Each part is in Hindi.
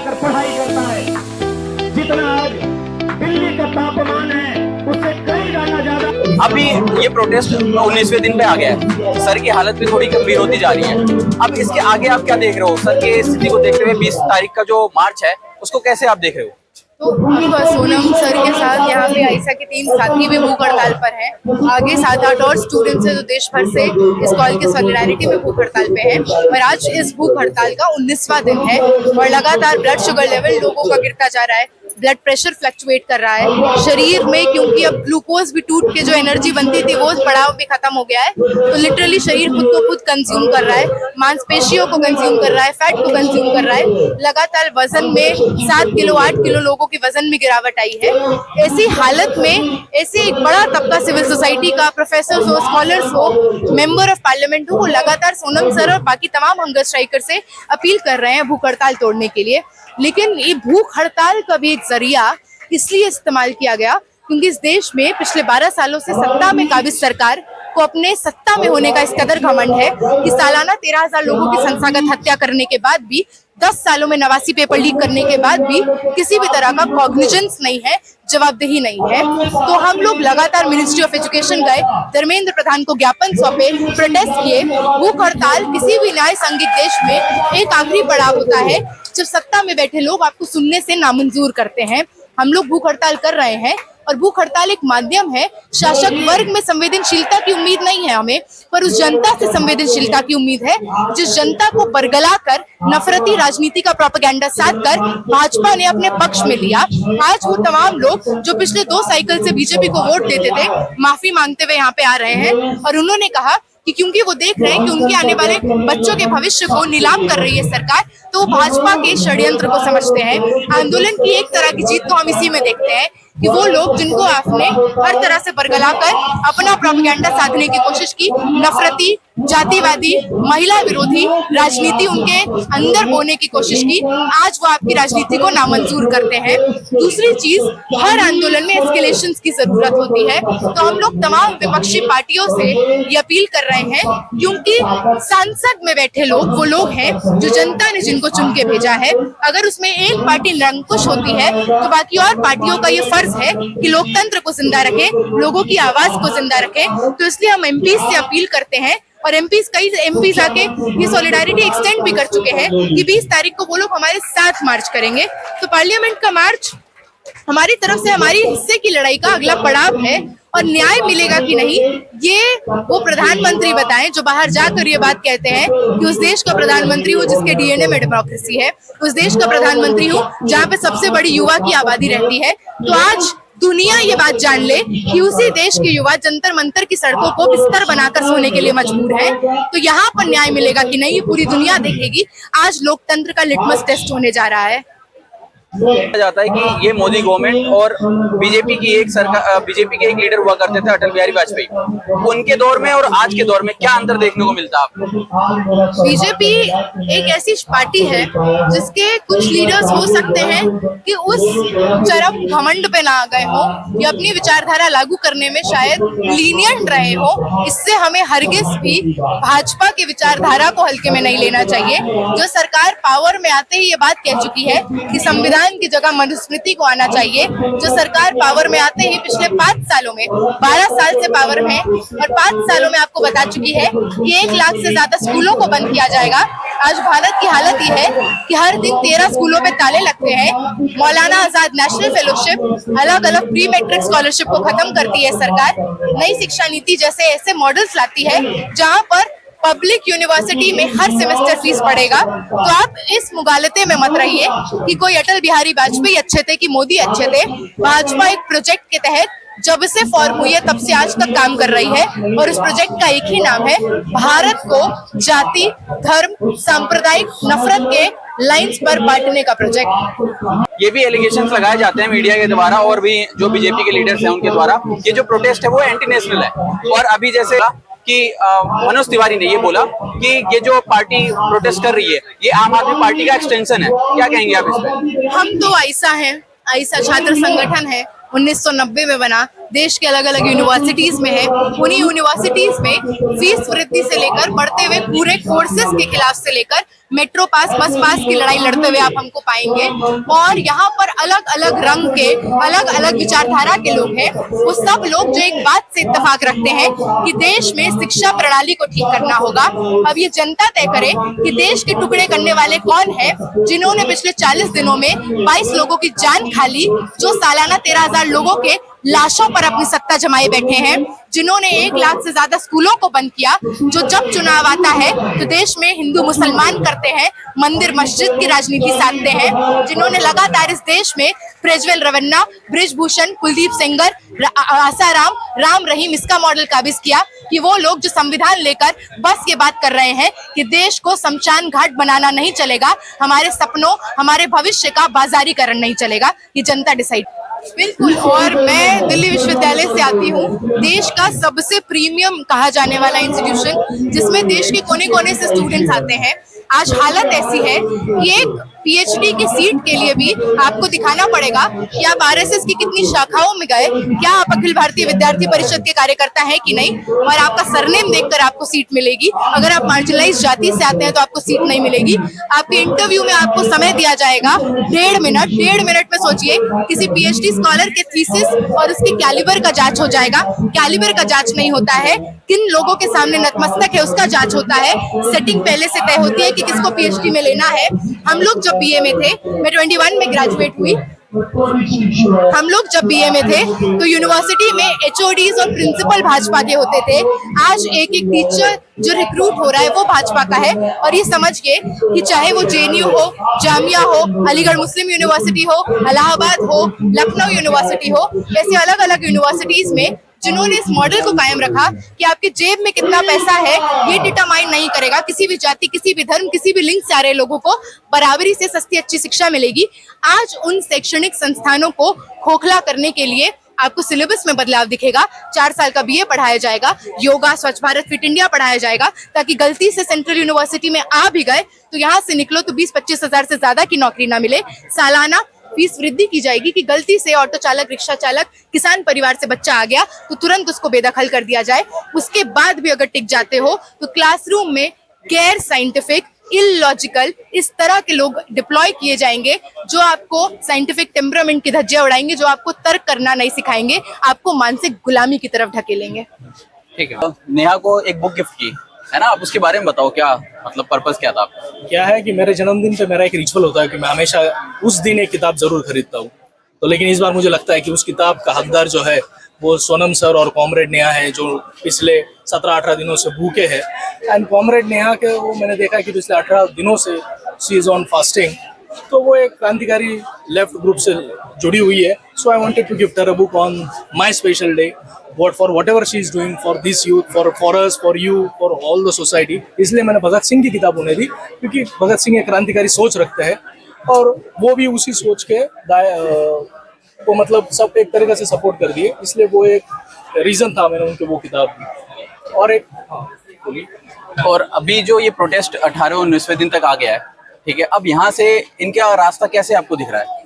जाकर पढ़ाई करता है। जितना आज दिल्ली का तापमान है उससे कई गुना ज्यादा। अभी ये प्रोटेस्ट 19वें दिन पे आ गया है, सर की हालत भी थोड़ी गंभीर होती जा रही है। अब इसके आगे आप क्या देख रहे हो सर की स्थिति को देखते हुए? 20 तारीख का जो मार्च है उसको कैसे आप देख रहे हो? तो सोनम सर के साथ यहाँ पे आयशा के 3 साथी भी भूख हड़ताल पर हैं। आगे 7-8 और स्टूडेंट्स हैं जो देश भर से इस कॉल के सॉलिडारिटी में भूख हड़ताल पे हैं। और आज इस भूख हड़ताल का 19वां दिन है और लगातार ब्लड शुगर लेवल लोगों का गिरता जा रहा है, ब्लड प्रेशर फ्लक्चुएट कर रहा है शरीर में, क्योंकि अब ग्लूकोज भी टूट के जो एनर्जी बनती थी वो पड़ाव भी खत्म हो गया है। तो लिटरली शरीर खुद को खुद कंज्यूम कर रहा है, मांसपेशियों को कंज्यूम कर रहा है, फैट को कंज्यूम कर रहा है। लगातार वजन में 7 किलो 8 किलो लोगों के वजन में गिरावट आई है। ऐसी हालत में ऐसे एक बड़ा तबका सिविल सोसाइटी का, प्रोफेसर्स हो, स्कॉलर्स हो, मेंबर ऑफ पार्लियामेंट हो, वो लगातार सोनम सर और बाकी तमाम हंगर स्ट्राइकर से अपील कर रहे हैं भूख हड़ताल तोड़ने के लिए। लेकिन ये भूख हड़ताल का भी एक जरिया इसलिए इस्तेमाल किया गया क्योंकि इस देश में पिछले 12 सालों से सत्ता में काबिज सरकार को अपने सत्ता में होने का इस कदर घमंड है कि सालाना 13,000 लोगों की संस्थागत हत्या करने के बाद भी, 10 सालों में 89 पेपर लीक करने के बाद भी किसी भी तरह का कॉग्निजेंस नहीं है, जवाबदेही नहीं है। तो हम लोग लगातार मिनिस्ट्री ऑफ एजुकेशन गए, धर्मेंद्र प्रधान को ज्ञापन सौंपे, प्रोटेस्ट किए। भूख हड़ताल किसी भी न्याय संगीत देश में एक आखिरी पड़ाव होता है जब सत्ता में बैठे लोग आपको सुनने से नामंजूर करते हैं। हम लोग भूख हड़ताल कर रहे हैं और भूख हड़ताल एक माध्यम है। शासक वर्ग में संवेदनशीलता की उम्मीद नहीं है हमें, पर उस जनता से संवेदनशीलता की उम्मीद है जिस जनता को बरगला कर नफरती राजनीति का प्रोपेगेंडा साध कर भाजपा ने अपने पक्ष में लिया। आज वो तमाम लोग जो पिछले 2 साइकिल से बीजेपी को वोट देते थे, माफी मांगते हुए यहाँ पे आ रहे हैं और उन्होंने कहा कि क्योंकि वो देख रहे हैं कि उनके आने वाले बच्चों के भविष्य को नीलाम कर रही है सरकार, तो वो भाजपा के षड्यंत्र को समझते हैं। आंदोलन की एक तरह की जीत तो हम इसी में देखते हैं कि वो लोग जिनको आपने हर तरह से बरगला कर अपना प्रोपेगेंडा साधने की कोशिश की, नफरती, जातिवादी, महिला विरोधी राजनीति उनके अंदर बोने की कोशिश की, आज वो आपकी राजनीति को नामंजूर करते हैं। दूसरी चीज, हर आंदोलन में एस्केलेशंस की जरूरत होती है। तो हम लोग तमाम विपक्षी पार्टियों से ये अपील कर रहे हैं, क्योंकि संसद में बैठे लोग वो लोग हैं जो जनता ने जिनको चुन के भेजा है। अगर उसमें एक पार्टी निरंकुश होती है तो बाकी और पार्टियों का ये फर्ज है कि लोकतंत्र को जिंदा रखें, लोगों की आवाज को जिंदा रखें। तो इसलिए हम एमपी से अपील करते हैं और कई एमपीज आके ये सॉलिडारिटी एक्सटेंड भी कर चुके हैं कि 20 तारीख को वो लोग हमारे साथ मार्च करेंगे। तो पार्लियामेंट का मार्च हमारी तरफ से हमारी हिस्से की लड़ाई का अगला पड़ाव है और न्याय मिलेगा कि नहीं ये वो प्रधानमंत्री बताएं जो बाहर जाकर ये बात कहते हैं कि उस देश का प्रधानमंत्री हूँ जिसके डीएनए में डेमोक्रेसी है, उस देश का प्रधानमंत्री हूँ जहाँ पे सबसे बड़ी युवा की आबादी रहती है। तो आज दुनिया ये बात जान ले कि उसी देश के युवा जंतर मंतर की सड़कों को बिस्तर बनाकर सोने के लिए मजबूर है। तो यहाँ पर न्याय मिलेगा कि नहीं पूरी दुनिया देखेगी। आज लोकतंत्र का लिटमस टेस्ट होने जा रहा है। कहा जाता है कि ये मोदी गवर्नमेंट और बीजेपी की एक सरकार, बीजेपी के एक लीडर हुआ करते थे अटल बिहारी वाजपेयी, उनके दौर में और आज के दौर में क्या अंतर देखने को मिलता है आपको? बीजेपी एक ऐसी पार्टी है जिसके कुछ लीडर्स हो सकते हैं कि उस चरम घमंड पे ना आ गए हो या अपनी विचारधारा लागू करने में शायद लीनियंट रहे हो। इससे हमें हरगिज भी भाजपा की विचारधारा को हल्के में नहीं लेना चाहिए। जो सरकार पावर में आते ही ये बात कह चुकी है कि संविधान की जगह मनुस्मृति को आना चाहिए। जो सरकार पावर में आते ही पिछले 5 सालों में 12 साल से पावर में और 5 सालों में आपको बता चुकी है कि 1 लाख से ज्यादा स्कूलों को बंद किया जाएगा। आज भारत की हालत ये है कि हर दिन 13 स्कूलों पे ताले लगते हैं। मौलाना आजाद नेशनल फेलोशिप, अलग अलग प्री मैट्रिक स्कॉलरशिप को खत्म करती है सरकार। नई शिक्षा नीति जैसे ऐसे मॉडल्स लाती है जहाँ पर पब्लिक यूनिवर्सिटी में हर सेमेस्टर फीस पड़ेगा। तो आप इस मुगालते में मत रहिए कि कोई अटल बिहारी वाजपेयी अच्छे थे कि मोदी अच्छे थे। भाजपा एक प्रोजेक्ट के तहत जब से फॉर्म हुई है तब से आज तक काम कर रही है और इस प्रोजेक्ट का एक ही नाम है भारत को जाति, धर्म, सांप्रदायिक नफरत के लाइंस पर बांटने का प्रोजेक्ट। ये भी एलिगेशंस लगाए जाते हैं मीडिया के द्वारा और भी जो बीजेपी के लीडर्स हैं उनके द्वारा, ये जो प्रोटेस्ट है वो एंटी नेशनल है। और अभी जैसे कि मनोज तिवारी ने ये बोला कि ये जो पार्टी प्रोटेस्ट कर रही है ये आम आदमी पार्टी का एक्सटेंशन है, क्या कहेंगे आप इस पे? हम तो आयशा हैं, आयशा छात्र संगठन है, 1990 में बना। देश के अलग अलग यूनिवर्सिटीज में है, उन्हीं यूनिवर्सिटीज में फीस वृद्धि से लेकर बढ़ते हुए पूरे कोर्सेज के खिलाफ से लेकर मेट्रो पास, बस पास की लड़ाई लड़ते हुए आप हमको पाएंगे। और यहाँ पर अलग अलग रंग के, अलग अलग विचारधारा के लोग हैं, वो सब लोग जो एक बात से इत्तेफाक रखते हैं कि देश में शिक्षा प्रणाली को ठीक करना होगा। अब ये जनता तय करे कि देश के टुकड़े करने वाले कौन है, जिन्होंने पिछले 40 दिनों में 22 लोगों की जान खा ली, जो सालाना 13,000 लोगों के लाशों पर अपनी सत्ता जमाए बैठे हैं, जिन्होंने 1 लाख से ज्यादा स्कूलों को बंद किया, जो जब चुनाव आता है तो देश में हिंदू मुसलमान करते हैं, मंदिर मस्जिद की राजनीति साधते हैं, जिन्होंने लगातार इस देश में प्रज्वल रवन्ना, बृजभूषण, कुलदीप सेंगर, आसाराम, राम रहीम इसका मॉडल काबिज किया कि वो लोग जो संविधान लेकर बस ये बात कर रहे हैं कि देश को शमशान घाट बनाना नहीं चलेगा, हमारे सपनों, हमारे भविष्य का बाजारीकरण नहीं चलेगा, ये जनता डिसाइड। बिल्कुल, और मैं दिल्ली विश्वविद्यालय से आती हूँ, देश का सबसे प्रीमियम कहा जाने वाला इंस्टीट्यूशन, जिसमें देश के कोने कोने से स्टूडेंट्स आते हैं। आज हालत ऐसी है कि एक पीएचडी की सीट के लिए भी आपको दिखाना पड़ेगा कि आप आरएसएस की कितनी शाखाओं में गए, क्या आप अखिल भारतीय विद्यार्थी परिषद के कार्यकर्ता हैं कि नहीं, और आपका सरनेम देखकर आपको सीट मिलेगी। अगर आप मार्जिनलाइज जाति से आते हैं तो आपको सीट नहीं मिलेगी। आपके इंटरव्यू में आपको समय दिया जाएगा 1.5 मिनट। 1.5 मिनट में सोचिए किसी पीएचडी स्कॉलर के थीसिस और उसके कैलिबर का जांच हो जाएगा। कैलिबर का जांच नहीं होता है, किन लोगों के सामने नतमस्तक है उसका जांच होता है। सेटिंग पहले से तय होती है कि किसको पीएचडी में लेना है। हम लोग जब बीए में थे, मैं 21 में ग्रेजुएट हुई, हम लोग जब बीए में थे तो यूनिवर्सिटी में एचओडीज और प्रिंसिपल भाजपा के होते थे। आज एक एक टीचर जो रिक्रूट हो रहा है वो भाजपा का है। और ये समझिए कि चाहे वो जेएनयू हो, जामिया हो, अलीगढ़ मुस्लिम यूनिवर्सिटी हो, इलाहाबाद हो, लखनऊ यूनिवर्सिटी हो, ऐसे अलग अलग यूनिवर्सिटीज में जिन्होंने इस मॉडल को कायम रखा कि आपके जेब में कितना पैसा है ये डिटरमाइन नहीं करेगा। किसी भी जाति, किसी भी धर्म, किसी भी लिंग से आ रहे लोगों को बराबरी से सस्ती अच्छी शिक्षा मिलेगी। आज उन शैक्षणिक संस्थानों को खोखला करने के लिए आपको सिलेबस में बदलाव दिखेगा। 4 साल का बीए पढ़ाया जाएगा, योगा, स्वच्छ भारत, फिट इंडिया पढ़ाया जाएगा, ताकि गलती से सेंट्रल यूनिवर्सिटी में आ भी गए तो यहाँ से निकलो तो 20-25 हजार से ज्यादा की नौकरी ना मिले। सालाना फीस वृद्धि की जाएगी कि गलती से ऑटो चालक, रिक्शा चालक, किसान परिवार से बच्चा आ गया तो तुरंत उसको बेदखल कर दिया जाए। उसके बाद भी अगर टिक जाते हो तो क्लासरूम में गैर साइंटिफिक, इलॉजिकल इस तरह के लोग डिप्लॉय किए जाएंगे जो आपको साइंटिफिक टेम्परामेंट की धज्जियां उड़ाएंगे, जो आपको तर्क करना नहीं सिखाएंगे, आपको मानसिक गुलामी की तरफ ढकेलेंगे। ठीक है, तो नेहा को एक बुक गिफ्ट की है ना, आप उसके बारे में बताओ, क्या मतलब पर्पस क्या था आपका? क्या है कि मेरे जन्मदिन पे मेरा एक रिचुअल होता है कि मैं हमेशा उस दिन एक किताब जरूर खरीदता हूँ। तो लेकिन इस बार मुझे लगता है कि उस किताब का हकदार जो है वो सोनम सर और कॉमरेड नेहा है, जो पिछले 17-18 दिनों से भूखे हैं। एंड कॉमरेड नेहा के वो मैंने देखा कि पिछले 18 दिनों से शी इज ऑन फास्टिंग, तो वो एक क्रांतिकारी लेफ्ट ग्रुप से जुड़ी हुई है। So I wanted to gift her a book on my special day, for whatever she is doing for this youth, for us, for you, for all the society। इसलिए मैंने भगत सिंह की किताब उन्हें दी, क्योंकि भगत सिंह एक क्रांतिकारी सोच रखते हैं और वो भी उसी सोच के वो मतलब सब एक तरीके से सपोर्ट कर दिए, इसलिए वो एक रीजन था मैंने उनको वो किताब दी। और एक और अभी जो ये प्रोटेस्ट 18-19वें दिन तक आ गया है, ठीक है, अब यहाँ से इनका रास्ता कैसे आपको दिख रहा है?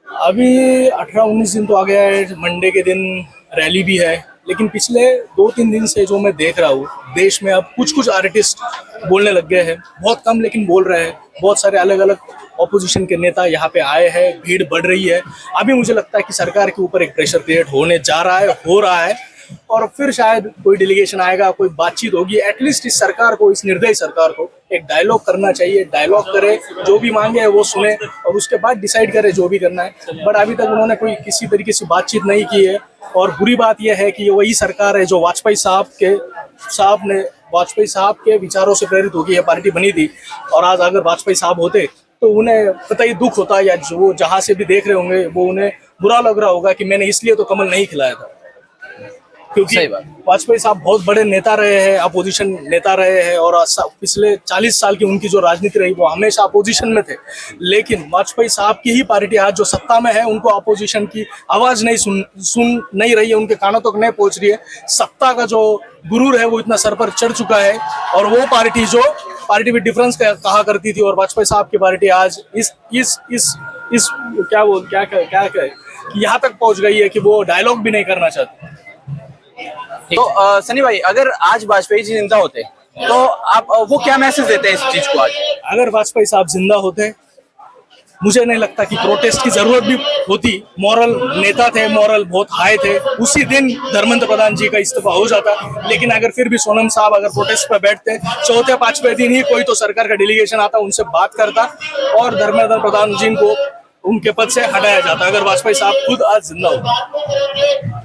अभी 18-19 दिन तो आ गया है, मंडे के दिन रैली भी है, लेकिन पिछले 2-3 दिन से जो मैं देख रहा हूँ देश में अब कुछ आर्टिस्ट बोलने लग गए हैं, बहुत कम लेकिन बोल रहे हैं। बहुत सारे अलग अलग ऑपोजिशन के नेता यहाँ पे आए हैं, भीड़ बढ़ रही है। अभी मुझे लगता है कि सरकार के ऊपर एक प्रेशर क्रिएट होने जा रहा है, हो रहा है, और फिर शायद कोई डेलीगेशन आएगा, कोई बातचीत होगी। एटलीस्ट इस सरकार को, इस निर्दयी सरकार को एक डायलॉग करना चाहिए, डायलॉग करे, जो भी मांगे वो सुने और उसके बाद डिसाइड करे जो भी करना है। बट अभी तक उन्होंने कोई किसी तरीके से बातचीत नहीं की है। और बुरी बात यह है कि ये वही सरकार है जो वाजपेयी साहब के विचारों से प्रेरित होकर यह पार्टी बनी थी। और आज अगर वाजपेयी साहब होते तो उन्हें कतई दुख होता, या जो जहाँ से भी देख रहे होंगे वो उन्हें बुरा लग रहा होगा कि मैंने इसलिए तो कमल नहीं खिलाया था। क्योंकि वाजपेयी साहब बहुत बड़े नेता रहे हैं, अपोजिशन नेता रहे हैं, और पिछले 40 साल की उनकी जो राजनीति रही वो हमेशा अपोजिशन में थे। लेकिन वाजपेयी साहब की ही पार्टी आज जो सत्ता में है, उनको अपोजिशन की आवाज नहीं सुन नहीं रही है, उनके कानों तक नहीं पहुंच रही है। सत्ता का जो गुरूर है वो इतना सर पर चढ़ चुका है, और वो पार्टी जो पार्टी विद डिफरेंस कहा करती थी, और वाजपेयी साहब की पार्टी आज इस क्या यहाँ तक पहुंच गई है कि वो डायलॉग भी नहीं करना चाहती। तो सनी भाई, अगर आज वाजपेयी जी जिंदा होते तो आप वो क्या मैसेज देते हैं इस चीज को आज? अगर वाजपेयी साहब जिंदा होते, मुझे नहीं लगता कि प्रोटेस्ट की जरूरत भी होती। मॉरल नेता थे, मॉरल बहुत हाई थे। उसी दिन धर्मेंद्र प्रधान जी का इस्तीफा हो जाता। लेकिन अगर फिर भी सोनम साहब अगर प्रोटेस्ट पर बैठते, चौथे पांचवें दिन ही कोई तो सरकार का डेलीगेशन आता, उनसे बात करता और धर्मेंद्र प्रधान जी को उनके पद से हटाया जाता, अगर वाजपेयी साहब खुद आज जिंदा होते।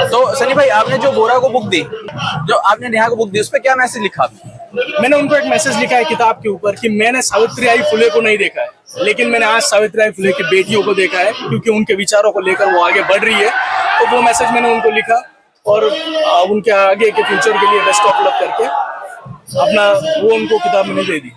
तो सनी भाई, आपने जो बोरा को बुक दी, जो आपने नेहा को बुक दी, उस पर क्या मैसेज लिखा आपने? मैंने उनको एक मैसेज लिखा है किताब के ऊपर कि मैंने सावित्रीबाई फुले को नहीं देखा है, लेकिन मैंने आज सावित्रीबाई फुले की बेटियों को देखा है, क्योंकि उनके विचारों को लेकर वो आगे बढ़ रही है। तो वो मैसेज मैंने उनको लिखा और उनके आगे के फ्यूचर के लिए बेस्ट ऑफ लक करके अपना वो उनको किताब मैंने दे दी।